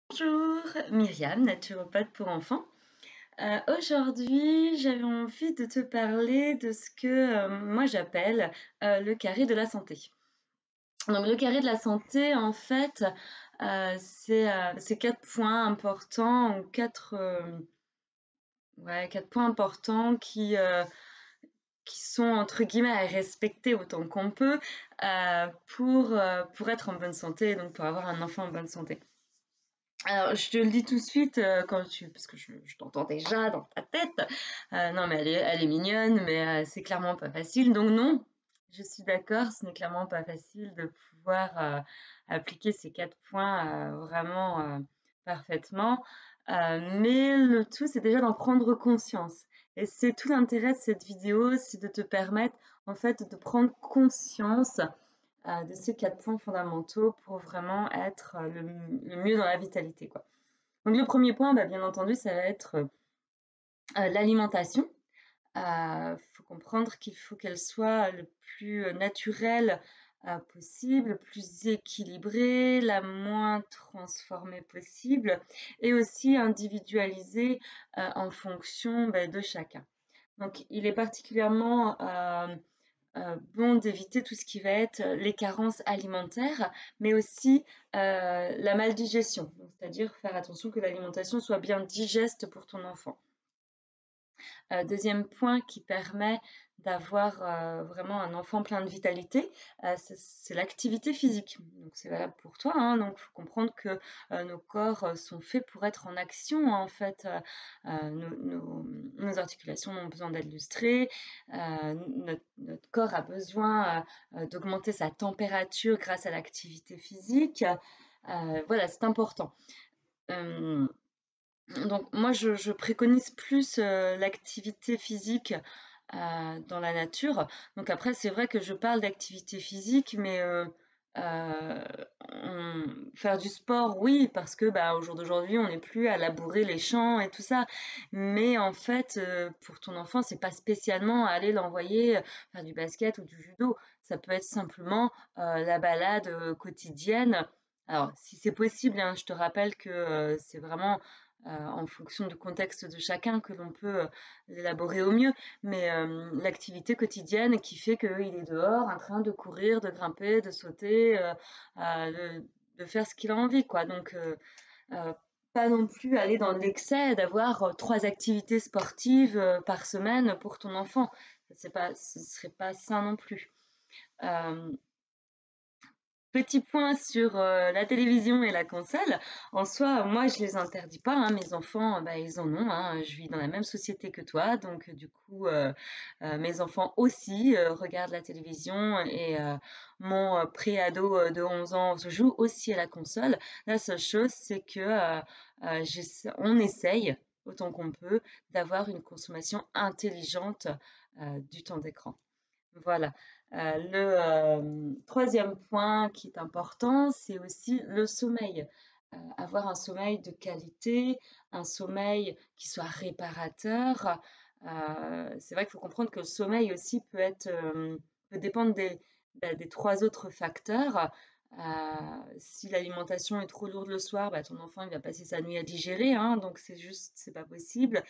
Bonjour, Myriam, naturopathe pour enfants. Aujourd'hui, j'avais envie de te parler de ce que moi j'appelle le carré de la santé. Donc, le carré de la santé, en fait, c'est quatre points importants ou quatre points importants qui sont entre guillemets à respecter autant qu'on peut pour être en bonne santé, donc pour avoir un enfant en bonne santé. Alors, je te le dis tout de suite, parce que je t'entends déjà dans ta tête. Non, mais elle est mignonne, mais c'est clairement pas facile. Donc non, je suis d'accord, ce n'est clairement pas facile de pouvoir appliquer ces 4 points vraiment parfaitement. Mais le tout, c'est déjà d'en prendre conscience. Et c'est tout l'intérêt de cette vidéo, c'est de te permettre en fait de prendre conscience de ces 4 points fondamentaux pour vraiment être le mieux dans la vitalité, quoi. Donc le premier point, bah, bien entendu, ça va être l'alimentation. Il faut comprendre qu'il faut qu'elle soit le plus naturelle possible, le plus équilibrée, la moins transformée possible et aussi individualisée en fonction bah, de chacun. Donc il est particulièrement bon d'éviter tout ce qui va être les carences alimentaires, mais aussi la maldigestion. C'est-à-dire faire attention que l'alimentation soit bien digeste pour ton enfant. Deuxième point qui permet d'avoir vraiment un enfant plein de vitalité, c'est l'activité physique. Donc c'est valable pour toi, hein. Donc il faut comprendre que nos corps sont faits pour être en action, hein, en fait. Nos articulations ont besoin d'être lustrées, notre corps a besoin d'augmenter sa température grâce à l'activité physique. Voilà, c'est important. Euh, donc moi, je préconise plus l'activité physique dans la nature. Donc après, c'est vrai que je parle d'activité physique, mais euh, faire du sport, oui, parce que bah, au jour d'aujourd'hui, on n'est plus à labourer les champs et tout ça. Mais en fait, pour ton enfant, c'est pas spécialement aller l'envoyer faire du basket ou du judo. Ça peut être simplement la balade quotidienne. Alors, si c'est possible, hein, je te rappelle que c'est vraiment en fonction du contexte de chacun que l'on peut l'élaborer au mieux, mais l'activité quotidienne qui fait qu'il est dehors en train de courir, de grimper, de sauter, de faire ce qu'il a envie, quoi. Donc, euh, pas non plus aller dans l'excès d'avoir 3 activités sportives par semaine pour ton enfant. Ce serait pas sain non plus. Euh, Petit point sur la télévision et la console. En soi, moi, je les interdis pas, hein. Mes enfants, bah, ils en ont, hein. Je vis dans la même société que toi, donc du coup, mes enfants aussi regardent la télévision et mon pré-ado de 11 ans joue aussi à la console. La seule chose, c'est que on essaye autant qu'on peut d'avoir une consommation intelligente du temps d'écran. Voilà. Le troisième point qui est important, c'est aussi le sommeil. Avoir un sommeil de qualité, un sommeil qui soit réparateur. C'est vrai qu'il faut comprendre que le sommeil aussi peut dépendre des 3 autres facteurs. Si l'alimentation est trop lourde le soir, bah, ton enfant il va passer sa nuit à digérer, hein, donc c'est pas possible.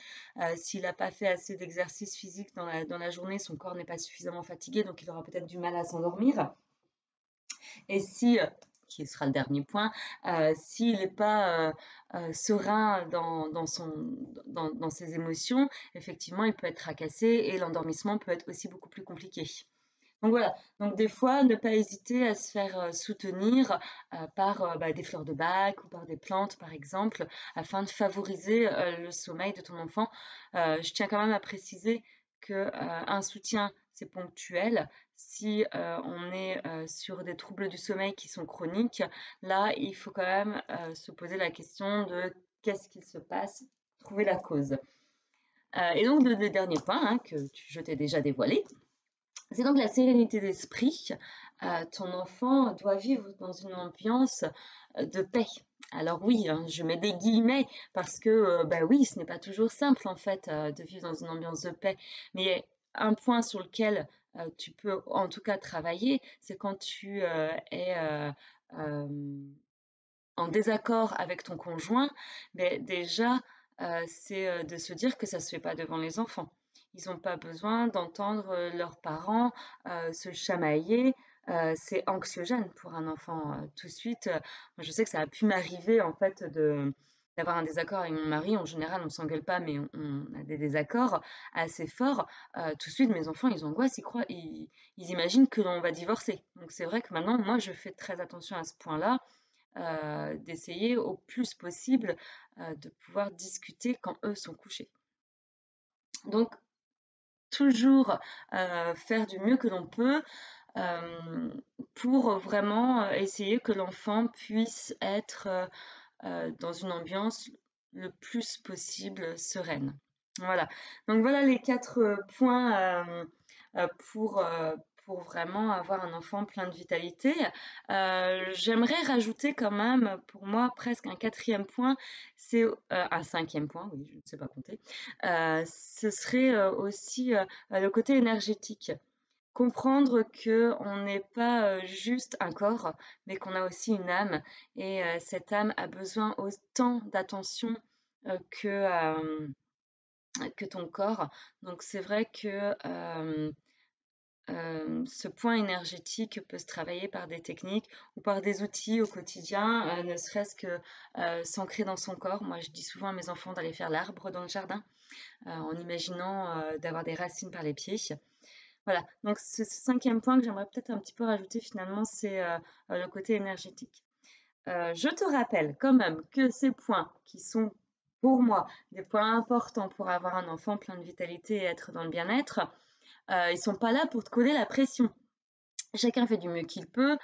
S'il n'a pas fait assez d'exercice physique dans la journée, son corps n'est pas suffisamment fatigué, donc il aura peut-être du mal à s'endormir. Et si, qui sera le dernier point, s'il n'est pas serein dans ses émotions, effectivement, il peut être tracassé et l'endormissement peut être aussi beaucoup plus compliqué. Donc voilà, donc des fois, ne pas hésiter à se faire soutenir par bah, des fleurs de bac ou par des plantes, par exemple, afin de favoriser le sommeil de ton enfant. Je tiens quand même à préciser que un soutien, c'est ponctuel. Si on est sur des troubles du sommeil qui sont chroniques, là, il faut quand même se poser la question de qu'est-ce qu'il se passe, trouver la cause. Et donc, le dernier point hein, je t'ai déjà dévoilé, c'est donc la sérénité d'esprit. Ton enfant doit vivre dans une ambiance de paix. Alors oui, hein, je mets des guillemets parce que, bah oui, ce n'est pas toujours simple en fait de vivre dans une ambiance de paix. Mais un point sur lequel tu peux en tout cas travailler, c'est quand tu es en désaccord avec ton conjoint, mais déjà, c'est de se dire que ça se fait pas devant les enfants. Ils n'ont pas besoin d'entendre leurs parents se chamailler. C'est anxiogène pour un enfant. Tout de suite, moi, je sais que ça a pu m'arriver en fait d'avoir un désaccord avec mon mari. En général, on s'engueule pas, mais on a des désaccords assez forts. Tout de suite, mes enfants, ils angoissent, ils imaginent que l'on va divorcer. Donc c'est vrai que maintenant, moi, je fais très attention à ce point-là, d'essayer au plus possible de pouvoir discuter quand eux sont couchés. Donc toujours faire du mieux que l'on peut euh, pour vraiment essayer que l'enfant puisse être dans une ambiance le plus possible sereine. Voilà. Donc voilà les 4 points pour, vraiment avoir un enfant plein de vitalité. J'aimerais rajouter quand même, pour moi, presque un 4e point, c'est un 5e point, oui, je ne sais pas compter. Ce serait aussi le côté énergétique. Comprendre que on n'est pas juste un corps, mais qu'on a aussi une âme, et cette âme a besoin autant d'attention que, que ton corps. Donc c'est vrai que ce point énergétique peut se travailler par des techniques ou par des outils au quotidien, ne serait-ce que s'ancrer dans son corps. Moi, je dis souvent à mes enfants d'aller faire l'arbre dans le jardin, en imaginant d'avoir des racines par les pieds. Voilà, donc ce 5e point que j'aimerais peut-être un petit peu rajouter finalement, c'est le côté énergétique. Je te rappelle quand même que ces points qui sont pour moi des points importants pour avoir un enfant plein de vitalité et être dans le bien-être, ils sont pas là pour te coller la pression. Chacun fait du mieux qu'il peut.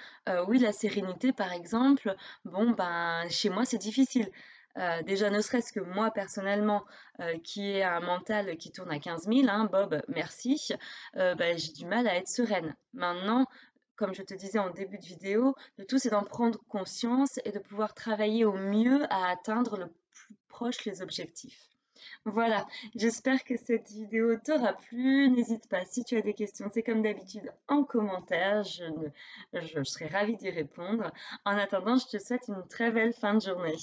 Oui, la sérénité, par exemple, bon, ben, chez moi, c'est difficile. Déjà, ne serait-ce que moi, personnellement, qui ai un mental qui tourne à 15 000, hein, Bob, merci, ben, j'ai du mal à être sereine. Maintenant, comme je te disais en début de vidéo, le tout, c'est d'en prendre conscience et de pouvoir travailler au mieux à atteindre le plus proche les objectifs. Voilà, j'espère que cette vidéo t'aura plu. N'hésite pas, si tu as des questions, c'est comme d'habitude en commentaire. Je serai ravie d'y répondre. En attendant, je te souhaite une très belle fin de journée.